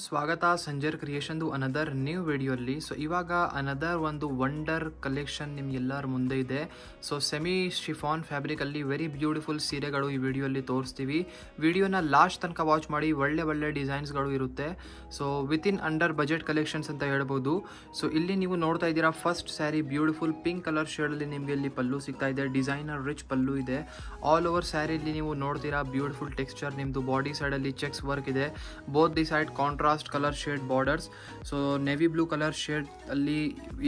ಸ್ವಾಗತ ಸಂಜರ್ creation another new ವಿಡಿಯೋಲ್ಲಿ. ಸೊ ಇವಾಗ ಅನದರ್ ಒಂದು ವಂಡರ್ ಕಲೆಕ್ಷನ್ ನಿಮ್ಗೆಲ್ಲರ ಮುಂದೆ ಇದೆ. ಸೊ ಸೆಮಿ ಶಿಫಾನ್ ಫ್ಯಾಬ್ರಿಕಲ್ಲಿ ವೆರಿ ಬ್ಯೂಟಿಫುಲ್ ಸೀರೆಗಳು ಈ ವಿಡಿಯೋಲ್ಲಿ ತೋರಿಸ್ತೀವಿ. ವಿಡಿಯೋನ ಲಾಸ್ಟ್ ತನಕ ವಾಚ್ ಮಾಡಿ, ಒಳ್ಳೆ ಡಿಸೈನ್ಸ್ಗಳು ಇರುತ್ತೆ. So within under budget collections ಅಂತ ಹೇಳ್ಬೋದು. ಸೊ ಇಲ್ಲಿ ನೀವು ನೋಡ್ತಾ ಇದ್ದೀರಾ first sari beautiful pink colour ಶೇಡಲ್ಲಿ ನಿಮಗೆ ಇಲ್ಲಿ ಪಲ್ಲು ಸಿಗ್ತಾ ಇದೆ. ಡಿಸೈನರ್ ರಿಚ್ ಪಲ್ಲು ಇದೆ. ಆಲ್ ಓವರ್ ಸ್ಯಾರಿಲಿ ನೀವು ನೋಡ್ತೀರಾ ಬ್ಯೂಟಿಫುಲ್ ಟೆಕ್ಸ್ಚರ್. ನಿಮ್ಮದು ಬಾಡಿ ಸೈಡಲ್ಲಿ ಚೆಕ್ಸ್ ವರ್ಕ್ ಇದೆ. Both the side contrast colour shade borders. So navy blue colour shade ಅಲ್ಲಿ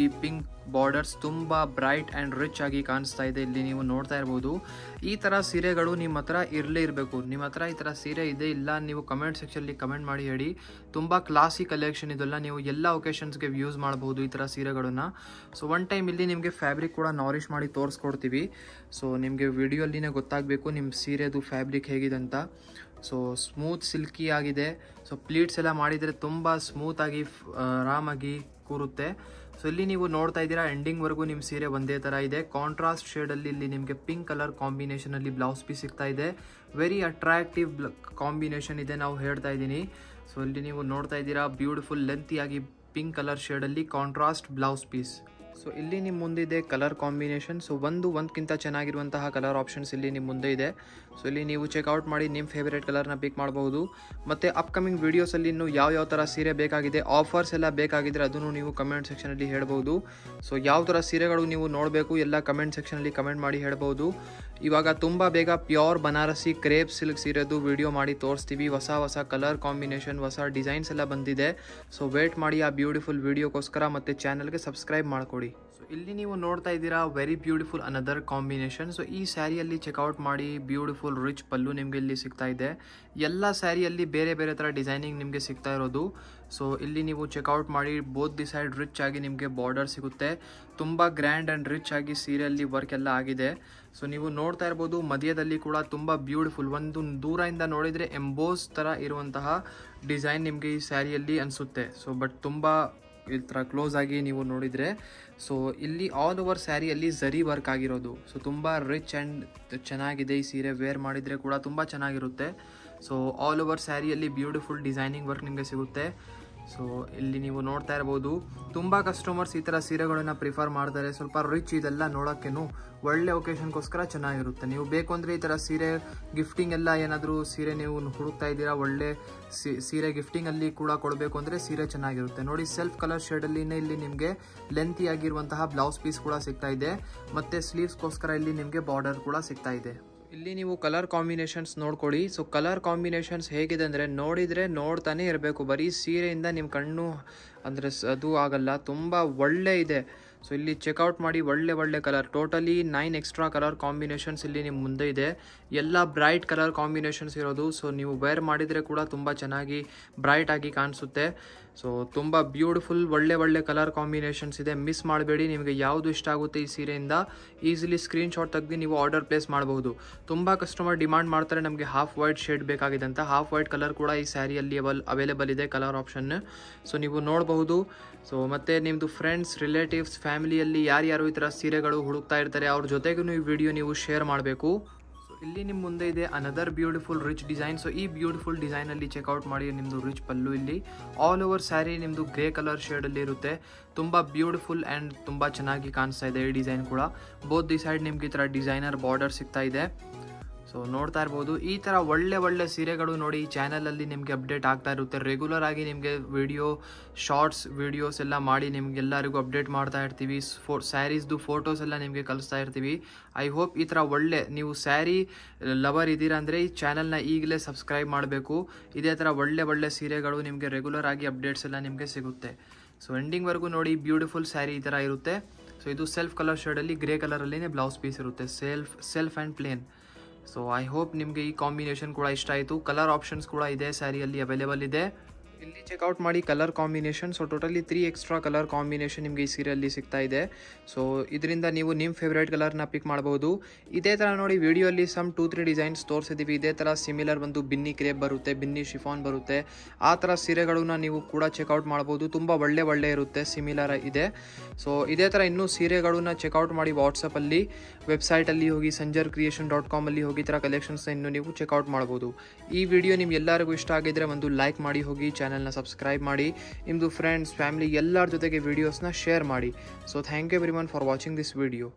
ಈ ಪಿಂಕ್ ಬಾರ್ಡರ್ಸ್ ತುಂಬಾ ಬ್ರೈಟ್ ಅಂಡ್ ರಿಚ್ ಆಗಿ ಕಾಣಿಸ್ತಾ ಇದೆ. ಇಲ್ಲಿ ನೀವು ನೋಡ್ತಾ ಇರ್ಬೋದು. ಈ ತರ ಸೀರೆಗಳು ನಿಮ್ಮ ಹತ್ರ ಇರಲೇ ಇರಬೇಕು. ನಿಮ್ಮ ಹತ್ರ ಈ ತರ ಸೀರೆ ಇದೆ ಇಲ್ಲ ನೀವು ಕಮೆಂಟ್ ಸೆಕ್ಷನ್ ಅಲ್ಲಿ ಕಮೆಂಟ್ ಮಾಡಿ ಹೇಳಿ. ತುಂಬಾ ಕ್ಲಾಸಿ ಕಲೆಕ್ಷನ್ ಇದೆಲ್ಲ, ನೀವು ಎಲ್ಲ ಒಕೇಶನ್ಸ್ಗೆ ಯೂಸ್ ಮಾಡಬಹುದು ಈ ತರ ಸೀರೆಗಳನ್ನ. ಸೊ ಒನ್ ಟೈಮ್ ಇಲ್ಲಿ ನಿಮಗೆ ಫ್ಯಾಬ್ರಿಕ್ ಕೂಡ ನಾರಿಶ್ ಮಾಡಿ ತೋರಿಸ್ಕೊಡ್ತೀವಿ. ಸೊ ನಿಮಗೆ ವಿಡಿಯೋಲ್ಲಿನೇ ಗೊತ್ತಾಗಬೇಕು ನಿಮ್ಮ ಸೀರೆದು ಫ್ಯಾಬ್ರಿಕ್ ಹೇಗಿದೆ ಅಂತ. ಸೊ ಸ್ಮೂತ್ ಸಿಲ್ಕಿ ಆಗಿದೆ. ಸೊ ಪ್ಲೀಟ್ಸ್ ಎಲ್ಲ ಮಾಡಿದರೆ ತುಂಬ ಸ್ಮೂತ್ ಆಗಿ ಆರಾಮಾಗಿ ಕೂರುತ್ತೆ. ಸೊ ಇಲ್ಲಿ ನೀವು ನೋಡ್ತಾ ಇದ್ದೀರಾ ಎಂಡಿಂಗ್ವರೆಗೂ ನಿಮ್ಮ ಸೀರೆ ಒಂದೇ ಥರ ಇದೆ. ಕಾಂಟ್ರಾಸ್ಟ್ ಶೇಡಲ್ಲಿ ಇಲ್ಲಿ ನಿಮಗೆ ಪಿಂಕ್ ಕಲರ್ ಕಾಂಬಿನೇಷನಲ್ಲಿ ಬ್ಲೌಸ್ ಪೀಸ್ ಸಿಗ್ತಾ ಇದೆ. ವೆರಿ ಅಟ್ರಾಕ್ಟಿವ್ ಕಾಂಬಿನೇಷನ್ ಇದೆ ನಾವು ಹೇಳ್ತಾ ಇದ್ದೀನಿ. ಸೊ ಇಲ್ಲಿ ನೀವು ನೋಡ್ತಾ ಇದ್ದೀರಾ ಬ್ಯೂಟಿಫುಲ್ ಲೆಂತಿಯಾಗಿ ಪಿಂಕ್ ಕಲರ್ ಶೇಡಲ್ಲಿ ಕಾಂಟ್ರಾಸ್ಟ್ ಬ್ಲೌಸ್ ಪೀಸ್. ಸೊ ಇಲ್ಲಿ ನಿಮ್ಮ ಮುಂದೆ ಇದೆ ಕಲರ್ ಕಾಂಬಿನೇಷನ್. ಸೊ ಒಂದಕ್ಕಿಂತ ಚೆನ್ನಾಗಿರುವಂತಹ ಕಲರ್ ಆಪ್ಷನ್ಸ್ ಇಲ್ಲಿ ನಿಮ್ಮ ಮುಂದೆ ಇದೆ. ಸೊ ಇಲ್ಲಿ ನೀವು ಚೆಕ್ಔಟ್ ಮಾಡಿ ನಿಮ್ಮ ಫೇವರೇಟ್ ಕಲರ್ನ ಪಿಕ್ ಮಾಡಬಹುದು. ಮತ್ತು ಅಪ್ಕಮಿಂಗ್ ವೀಡಿಯೋಸಲ್ಲಿ ಇನ್ನು ಯಾವ ಥರ ಸೀರೆ ಬೇಕಾಗಿದೆ, ಆಫರ್ಸ್ ಎಲ್ಲ ಬೇಕಾಗಿದ್ರೆ ಅದನ್ನು ನೀವು ಕಮೆಂಟ್ ಸೆಕ್ಷನಲ್ಲಿ ಹೇಳ್ಬೋದು. ಸೊ ಯಾವ ಥರ ಸೀರೆಗಳು ನೀವು ನೋಡಬೇಕು ಎಲ್ಲ ಕಮೆಂಟ್ ಸೆಕ್ಷನಲ್ಲಿ ಕಮೆಂಟ್ ಮಾಡಿ ಹೇಳ್ಬೋದು. ಇವಾಗ ತುಂಬ ಬೇಗ ಪ್ಯೂರ್ ಬನಾರಸಿ ಕ್ರೇಪ್ ಸಿಲ್ಕ್ ಸೀರೆದು ವಿಡಿಯೋ ಮಾಡಿ ತೋರಿಸ್ತೀವಿ. ಹೊಸ ಕಲರ್ ಕಾಂಬಿನೇಷನ್, ಹೊಸ ಡಿಸೈನ್ಸ್ ಎಲ್ಲ ಬಂದಿದೆ. ಸೊ ವೇಟ್ ಮಾಡಿ ಆ ಬ್ಯೂಟಿಫುಲ್ ವಿಡಿಯೋಕ್ಕೋಸ್ಕರ. ಮತ್ತು ಚಾನಲ್ಗೆ ಸಬ್ಸ್ಕ್ರೈಬ್ ಮಾಡ್ಕೊಡಿ. ಸೊ ಇಲ್ಲಿ ನೀವು ನೋಡ್ತಾ ಇದ್ದೀರಾ very beautiful another combination. So ಈ ಸ್ಯಾರಿಯಲ್ಲಿ ಚೆಕ್ಔಟ್ ಮಾಡಿ ಬ್ಯೂಟಿಫುಲ್ ರಿಚ್ ಪಲ್ಲು ನಿಮಗೆ ಇಲ್ಲಿ ಸಿಗ್ತಾ ಇದೆ. ಎಲ್ಲ ಸ್ಯಾರಿಯಲ್ಲಿ ಬೇರೆ ಥರ ಡಿಸೈನಿಂಗ್ ನಿಮಗೆ ಸಿಗ್ತಾ ಇರೋದು. ಸೊ ಇಲ್ಲಿ ನೀವು ಚೆಕ್ಔಟ್ ಮಾಡಿ ಬೋತ್ ದಿ ಸೈಡ್ ರಿಚ್ ಆಗಿ ನಿಮಗೆ ಬಾರ್ಡರ್ ಸಿಗುತ್ತೆ. ತುಂಬ ಗ್ರ್ಯಾಂಡ್ ಆ್ಯಂಡ್ ರಿಚ್ ಆಗಿ ಸೀರೆಯಲ್ಲಿ ವರ್ಕ್ ಎಲ್ಲ ಆಗಿದೆ. ಸೊ ನೀವು ನೋಡ್ತಾ ಇರ್ಬೋದು ಮಧ್ಯದಲ್ಲಿ ಕೂಡ ತುಂಬ ಬ್ಯೂಟಿಫುಲ್, ಒಂದು ದೂರದಿಂದ ನೋಡಿದರೆ ಎಂಬೋಸ್ ಥರ ಇರುವಂತಹ ಡಿಸೈನ್ ನಿಮಗೆ ಈ ಸ್ಯಾರಿಯಲ್ಲಿ ಅನಿಸುತ್ತೆ. ಸೊ ಬಟ್ ತುಂಬ ಈ ಥರ ಕ್ಲೋಸ್ ಆಗಿ ನೀವು ನೋಡಿದರೆ, ಸೊ ಇಲ್ಲಿ ಆಲ್ ಓವರ್ ಸ್ಯಾರಿಯಲ್ಲಿ ಝರಿ ವರ್ಕ್ ಆಗಿರೋದು. ಸೊ ತುಂಬ ರಿಚ್ ಆ್ಯಂಡ್ ಚೆನ್ನಾಗಿದೆ ಈ ಸೀರೆ. ವೇರ್ ಮಾಡಿದರೆ ಕೂಡ ತುಂಬ ಚೆನ್ನಾಗಿರುತ್ತೆ. ಸೊ ಆಲ್ ಓವರ್ ಸ್ಯಾರಿಯಲ್ಲಿ ಬ್ಯೂಟಿಫುಲ್ ಡಿಸೈನಿಂಗ್ ವರ್ಕ್ ನಿಮಗೆ ಸಿಗುತ್ತೆ. ಸೊ ಇಲ್ಲಿ ನೀವು ನೋಡ್ತಾ ಇರ್ಬೋದು ತುಂಬ ಕಸ್ಟಮರ್ಸ್ ಈ ಥರ ಸೀರೆಗಳನ್ನು ಪ್ರಿಫರ್ ಮಾಡ್ತಾರೆ. ಸ್ವಲ್ಪ ರಿಚ್ ಇದೆಲ್ಲ ನೋಡೋಕ್ಕೇನು ಒಳ್ಳೆ ಒಕೇಶನ್ಗೋಸ್ಕರ ಚೆನ್ನಾಗಿರುತ್ತೆ. ನೀವು ಬೇಕು ಅಂದರೆ ಈ ಥರ ಸೀರೆ ಗಿಫ್ಟಿಂಗ್ ಎಲ್ಲ ಏನಾದರೂ ಸೀರೆ ನೀವು ಹುಡುಕ್ತಾ ಇದ್ದೀರಾ, ಒಳ್ಳೆ ಸೀರೆ ಗಿಫ್ಟಿಂಗಲ್ಲಿ ಕೂಡ ಕೊಡಬೇಕು ಅಂದರೆ ಸೀರೆ ಚೆನ್ನಾಗಿರುತ್ತೆ. ನೋಡಿ ಸೆಲ್ಫ್ ಕಲರ್ ಶೇಡಲ್ಲಿನೇ ಇಲ್ಲಿ ನಿಮಗೆ ಲೆಂತಿ ಆಗಿರುವಂತಹ ಬ್ಲೌಸ್ ಪೀಸ್ ಕೂಡ ಸಿಗ್ತಾ ಇದೆ. ಮತ್ತು ಸ್ಲೀವ್ಸ್ಗೋಸ್ಕರ ಇಲ್ಲಿ ನಿಮಗೆ ಬಾರ್ಡರ್ ಕೂಡ ಸಿಗ್ತಾ ಇದೆ. ಇಲ್ಲಿ ನೀವು ಕಲರ್ ಕಾಂಬಿನೇಷನ್ಸ್ ನೋಡ್ಕೊಳ್ಳಿ. ಸೊ ಕಲರ್ ಕಾಂಬಿನೇಷನ್ಸ್ ಹೇಗಿದೆ ಅಂದರೆ ನೋಡಿದರೆ ನೋಡ್ತಾನೆ ಇರಬೇಕು. ಬರೀ ಸೀರೆಯಿಂದ ನಿಮ್ಮ ಕಣ್ಣು ಅಂದರೆ ಅದು ಆಗಲ್ಲ, ತುಂಬ ಒಳ್ಳೆ ಇದೆ. ಸೊ ಇಲ್ಲಿ ಚೆಕ್ಔಟ್ ಮಾಡಿ ಒಳ್ಳೆ colour. Totally 9 extra colour combinations ಇಲ್ಲಿ ನಿಮ್ಮ ಮುಂದೆ ಇದೆ. ಎಲ್ಲ ಬ್ರೈಟ್ ಕಲರ್ ಕಾಂಬಿನೇಷನ್ಸ್ ಇರೋದು. ಸೊ ನೀವು ವೇರ್ ಮಾಡಿದರೆ ಕೂಡ ತುಂಬ ಚೆನ್ನಾಗಿ ಬ್ರೈಟ್ ಆಗಿ ಕಾಣಿಸುತ್ತೆ. ಸೊ ತುಂಬ ಬ್ಯೂಟಿಫುಲ್ ಒಳ್ಳೆ ಕಲರ್ ಕಾಂಬಿನೇಷನ್ಸ್ ಇದೆ. ಮಿಸ್ ಮಾಡಬೇಡಿ. ನಿಮಗೆ ಯಾವುದು ಇಷ್ಟ ಆಗುತ್ತೆ ಈ ಸೀರೆಯಿಂದ ಈಸಿಲಿ ಸ್ಕ್ರೀನ್ಶಾಟ್ ತೆಗೆದು ನೀವು ಆರ್ಡರ್ ಪ್ಲೇಸ್ ಮಾಡಬಹುದು. ತುಂಬ ಕಸ್ಟಮರ್ ಡಿಮಾಂಡ್ ಮಾಡ್ತಾರೆ ನಮಗೆ ಹಾಫ್ ವೈಟ್ ಶೇಡ್ ಬೇಕಾಗಿದೆ ಅಂತ. ಹಾಫ್ ವೈಟ್ ಕಲರ್ ಕೂಡ ಈ ಸ್ಯಾರಿಯಲ್ಲಿ ಅವೈಲೇಬಲ್ ಇದೆ ಕಲರ್ ಆಪ್ಷನ್. ಸೊ ನೀವು ನೋಡಬಹುದು. ಸೊ ಮತ್ತು ನಿಮ್ಮದು ಫ್ರೆಂಡ್ಸ್, ರಿಲೇಟಿವ್ಸ್, ಫ್ಯಾಮಿಲಿಯಲ್ಲಿ ಯಾರ್ಯಾರು ಈ ಥರ ಸೀರೆಗಳು ಹುಡುಕ್ತಾ ಇರ್ತಾರೆ ಅವ್ರ ಜೊತೆಗೂ ಈ ವಿಡಿಯೋ ನೀವು ಶೇರ್ ಮಾಡಬೇಕು. ಸೊ ಇಲ್ಲಿ ನಿಮ್ಮ ಮುಂದೆ ಇದೆ another beautiful rich design. So ಈ ಬ್ಯೂಟಿಫುಲ್ ಡಿಸೈನಲ್ಲಿ ಚೆಕ್ಔಟ್ ಮಾಡಿ ನಿಮ್ಮದು ರಿಚ್ ಪಲ್ಲು. ಇಲ್ಲಿ ಆಲ್ ಓವರ್ ಸ್ಯಾರಿ ನಿಮ್ಮದು ಗ್ರೇ ಕಲರ್ ಶೇಡಲ್ಲಿ ಇರುತ್ತೆ. ತುಂಬ ಬ್ಯೂಟಿಫುಲ್ ಆ್ಯಂಡ್ ತುಂಬ ಚೆನ್ನಾಗಿ ಕಾಣಿಸ್ತಾ ಇದೆ ಈ ಡಿಸೈನ್ ಕೂಡ. ಬೋತ್ ದಿ ಸೈಡ್ ನಿಮ್ಗೆ ಈ ಥರ ಡಿಸೈನರ್ ಬಾರ್ಡರ್ ಸಿಗ್ತಾ ಇದೆ. ಸೊ ನೋಡ್ತಾ ಇರ್ಬೋದು ಈ ಥರ ಒಳ್ಳೆ ಸೀರೆಗಳು ನೋಡಿ ಈ ಚಾನಲಲ್ಲಿ ನಿಮಗೆ ಅಪ್ಡೇಟ್ ಆಗ್ತಾ ಇರುತ್ತೆ. ರೆಗ್ಯುಲರ್ ಆಗಿ ನಿಮಗೆ ಶಾರ್ಟ್ಸ್ ವಿಡಿಯೋಸ್ ಎಲ್ಲ ಮಾಡಿ ನಿಮಗೆಲ್ಲರಿಗೂ ಅಪ್ಡೇಟ್ ಮಾಡ್ತಾ ಇರ್ತೀವಿ. ಸ್ಯಾರೀಸ್ದು ಫೋಟೋಸ್ ಎಲ್ಲ ನಿಮಗೆ ಕಳಿಸ್ತಾ ಇರ್ತೀವಿ. ಐ ಹೋಪ್ ಈ ಥರ ನೀವು ಸ್ಯಾರಿ ಲವರ್ ಇದ್ದೀರಾ ಅಂದರೆ ಈ ಚಾನಲ್ನ ಈಗಲೇ ಸಬ್ಸ್ಕ್ರೈಬ್ ಮಾಡಬೇಕು. ಇದೇ ಥರ ಒಳ್ಳೆ ಸೀರೆಗಳು ನಿಮಗೆ ರೆಗ್ಯುಲರ್ ಆಗಿ ಅಪ್ಡೇಟ್ಸ್ ಎಲ್ಲ ನಿಮಗೆ ಸಿಗುತ್ತೆ. ಸೊ ಎಂಡಿಂಗ್ವರೆಗೂ ನೋಡಿ ಬ್ಯೂಟಿಫುಲ್ ಸ್ಯಾರಿ ಈ ಥರ ಇರುತ್ತೆ. ಸೊ ಇದು ಸೆಲ್ಫ್ ಕಲರ್ ಶೇಡಲ್ಲಿ ಗ್ರೇ ಕಲರಲ್ಲಿನೇ ಬ್ಲೌಸ್ ಪೀಸ್ ಇರುತ್ತೆ. Self and plain. So I hope ನಿಮಗೆ ಈ ಕಾಂಬಿನೇಷನ್ ಕೂಡ ಇಷ್ಟ ಆಯಿತು. ಕಲರ್ ಆಪ್ಷನ್ಸ್ ಕೂಡ ಇದೆ ಸ್ಯಾರಿಯಲ್ಲಿ ಅವೈಲೇಬಲ್ ಇದೆ. ಇಲ್ಲಿ ಚೆಕ್ಔಟ್ ಮಾಡಿ colour combination. So totally 3 extra colour combination ನಿಮಗೆ ಈ ಸೀರೆಯಲ್ಲಿ ಸಿಗ್ತಾ ಇದೆ. ಸೊ ಇದರಿಂದ ನೀವು ನಿಮ್ಮ ಫೇವ್ರೇಟ್ ಕಲರ್ನ ಪಿಕ್ ಮಾಡ್ಬೋದು. ಇದೇ ಥರ ನೋಡಿ ವಿಡಿಯೋಲಿ ಸಮ್ 2-3 ಡಿಸೈನ್ಸ್ ತೋರಿಸಿದ್ದೀವಿ. ಇದೇ ಥರ ಸಿಮಿಲರ್ ಒಂದು ಬಿನ್ನಿ ಕ್ರೇಪ್ ಬರುತ್ತೆ, ಬಿನ್ನಿ ಶಿಫಾನ್ ಬರುತ್ತೆ. ಆ ಥರ ಸೀರೆಗಳನ್ನ ನೀವು ಕೂಡ ಚೆಕ್ಔಟ್ ಮಾಡ್ಬೋದು. ತುಂಬ ಒಳ್ಳೆ ಇರುತ್ತೆ, ಸಿಮಿಲರ್ ಇದೆ. ಸೊ ಇದೇ ಥರ ಇನ್ನೂ ಸೀರೆಗಳನ್ನ ಚೆಕ್ಔಟ್ ಮಾಡಿ ವಾಟ್ಸಪ್ಪಲ್ಲಿ, ವೆಬ್ಸೈಟಲ್ಲಿ ಹೋಗಿ sanjarcreation.com ಅಲ್ಲಿ ಹೋಗಿ ಈ ಥರ ಕಲೆಕ್ಷನ್ಸ್ನ ಇನ್ನೂ ನೀವು ಚೆಕ್ಔಟ್ ಮಾಡ್ಬೋದು. ಈ ವಿಡಿಯೋ ನಿಮ್ಗೆಲ್ಲರಿಗೂ ಇಷ್ಟ ಆಗಿದ್ರೆ ಒಂದು ಲೈಕ್ ಮಾಡಿ ಹೋಗಿ, ಚಾನಲ್ನ ಸಬ್ಸ್ಕ್ರೈಬ್ ಮಾಡಿ, ನಿಮ್ಮದು ಫ್ರೆಂಡ್ಸ್ ಫ್ಯಾಮಿಲಿ ಎಲ್ಲರ ಜೊತೆಗೆ ವಿಡಿಯೋಸ್ನ ಶೇರ್ ಮಾಡಿ. So thank you everyone for watching this video.